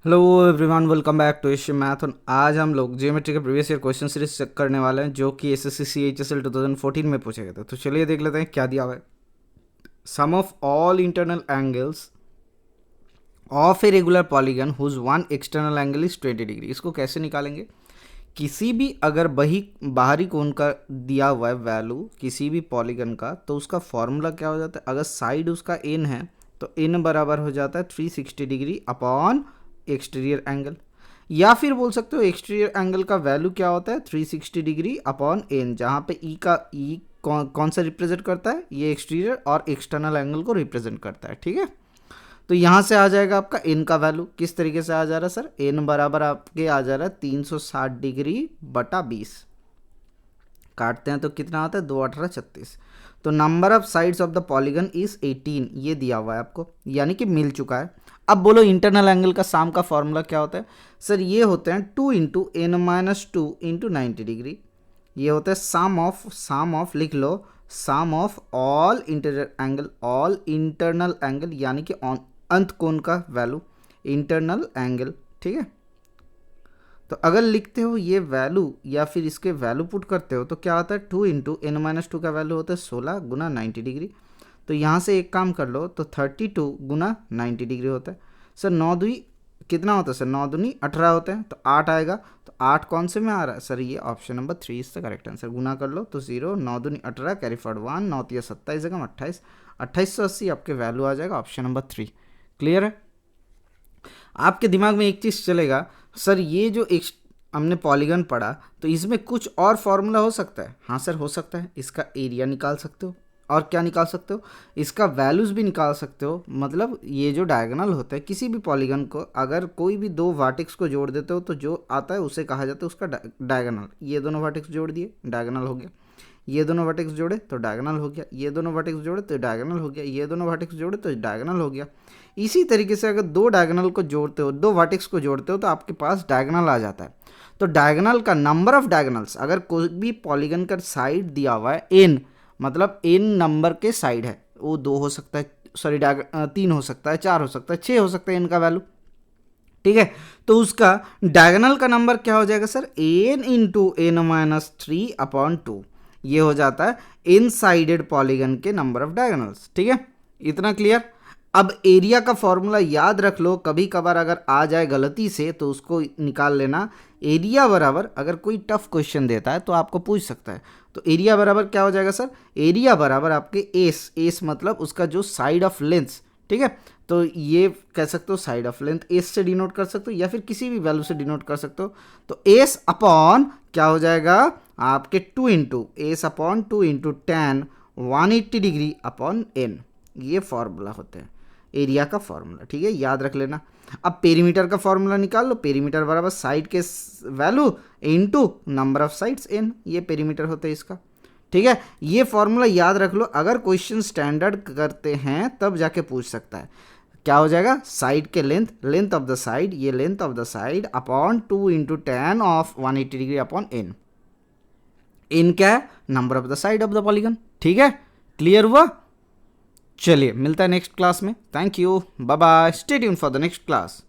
Hello everyone, welcome back to Asian math. और आज हम लोग ज्योमेट्री के previous year question series check करने वाले हैं जो कि एसएससी सीएचएसएल 2014 में पूछे गए थे। तो चलिए देख लेते हैं क्या दिया हुआ है। Sum of all internal angles of a regular polygon whose one external angle is 20 degree. इसको कैसे निकालेंगे? किसी भी अगर बही बाहरी कोण का दिया हुआ है वैल्यू किसी भी पॉलीगन का, तो उसका फॉर्मूला क्या हो जाता है? अगर साइड उसका एन है तो एन बराबर हो जाता है 360 डिग्री अपॉन एक्सटीरियर एंगल। या फिर बोल सकते हो एक्सटीरियर एंगल का वैल्यू क्या होता है? 360 डिग्री अपॉन एन, जहाँ पे ई का ई कौन सा रिप्रेजेंट करता है? ये एक्सटीरियर और एक्सटर्नल एंगल को रिप्रेजेंट करता है। ठीक है, तो यहाँ से आ जाएगा आपका एन का वैल्यू। किस तरीके से आ जा रहा है सर? एन बराबर आपके आ जा रहा है 360 डिग्री बटा 20। काटते हैं तो कितना आता है? 2 18 36। तो number of sides of the polygon is 18, ये दिया हुआ है आपको, यानी कि मिल चुका है। अब बोलो इंटरनल एंगल का साम का फॉर्मूला क्या होता है? सर ये होते हैं 2 into n minus 2 into 90 degree. ये होता है साम ऑफ लिख लो, psalm of all internal angle यानी कि अंत कोण का वैल्यू, इंटरनल एंगल। ठीक है, तो अगर लिखते हो ये वैल्यू या फिर इसके वैल्यू पुट करते हो तो क्या आता है? 2 इंटू एन माइनस 2 का वैल्यू होता है 16 गुना 90 डिग्री। तो यहाँ से एक काम कर लो, तो 32 गुना 90 डिग्री होता है। सर 9 दुई कितना होता है? सर 9 दूनी 18 होते हैं, तो 8 आएगा। तो 8 कौन से में आ रहा है? सर ये option number 3 is the correct answer. गुना कर लो तो 0, 9 दूनी 18, कैरी फॉरवर्ड 1, 9 तिया 27 जगह 28, 2880 आपके वैल्यू आ जाएगा ऑप्शन नंबर 3। क्लियर है? आपके दिमाग में एक चीज़ चलेगा, सर ये जो एक हमने पॉलीगन पढ़ा तो इसमें कुछ और फॉर्मूला हो सकता है। हाँ सर हो सकता है, इसका एरिया निकाल सकते हो और क्या निकाल सकते हो? इसका वैल्यूज़ भी निकाल सकते हो। मतलब ये जो डायगोनल होता है किसी भी पॉलीगन को, अगर कोई भी दो वर्टेक्स को जोड़ देते हो तो जो आता है उसे कहा जाता है उसका डायगोनल। ये दोनों वर्टेक्स जोड़ दिए, डायगोनल हो गया। ये दोनों वर्टेक्स जोड़े तो डायगोनल हो गया, ये दोनों वर्टेक्स जोड़े तो डायगोनल हो गया, ये दोनों वर्टेक्स जोड़े तो डायगोनल हो गया। इसी तरीके से अगर दो डायगोनल को जोड़ते हो, दो वर्टेक्स को जोड़ते हो तो आपके पास डायगोनल आ जाता है। तो डायगोनल का नंबर ऑफ डायगोनल्स, अगर कोई भी पॉलीगन का साइड दिया हुआ है एन, मतलब एन नंबर के साइड है, वो 2 हो सकता है, सॉरी 3 हो सकता है, 4 हो सकता है, 6 हो सकता है एन का वैल्यू। ठीक है, तो उसका डायगोनल का नंबर क्या हो जाएगा sir? N into n minus 3 upon 2। ये हो जाता है इन साइडेड पॉलीगन के नंबर ऑफ डायगोनल्स। ठीक है, इतना क्लियर। अब एरिया का फॉर्मूला याद रख लो, कभी कभार अगर आ जाए गलती से तो उसको निकाल लेना। एरिया बराबर, अगर कोई टफ क्वेश्चन देता है तो आपको पूछ सकता है, तो एरिया बराबर क्या हो जाएगा सर? एरिया बराबर आपके एस मतलब उसका जो साइड ऑफ लेंथ। ठीक है, तो ये कह सकते हो साइड ऑफ लेंथ एस से डिनोट कर सकते हो या फिर किसी भी वैल्यू से डिनोट कर सकते हो। तो एस अपॉन क्या हो जाएगा आपके 2 into s upon 2 into ten 180 degree upon n. ये फॉर्मूला होते हैं एरिया का फॉर्मूला। ठीक है, याद रख लेना। अब पेरीमीटर का फॉर्मूला निकाल लो। पेरीमीटर बराबर साइड के value into number of sides n, ये पेरीमीटर होता है इसका। ठीक है, ये फॉर्मूला याद रख लो, अगर क्वेश्चन स्टैंडर्ड करते हैं तब जाके पूछ सकता है। क्या हो जाएगा? साइड के लेंथ ऑफ द साइड, ये length of the side upon 2 into ten of 180 degree upon n. N क्या है? Number of the side of the polygon. ठीक है, क्लियर हुआ? चलिए मिलता है नेक्स्ट क्लास में। Thank you, bye bye, stay tune for the next class.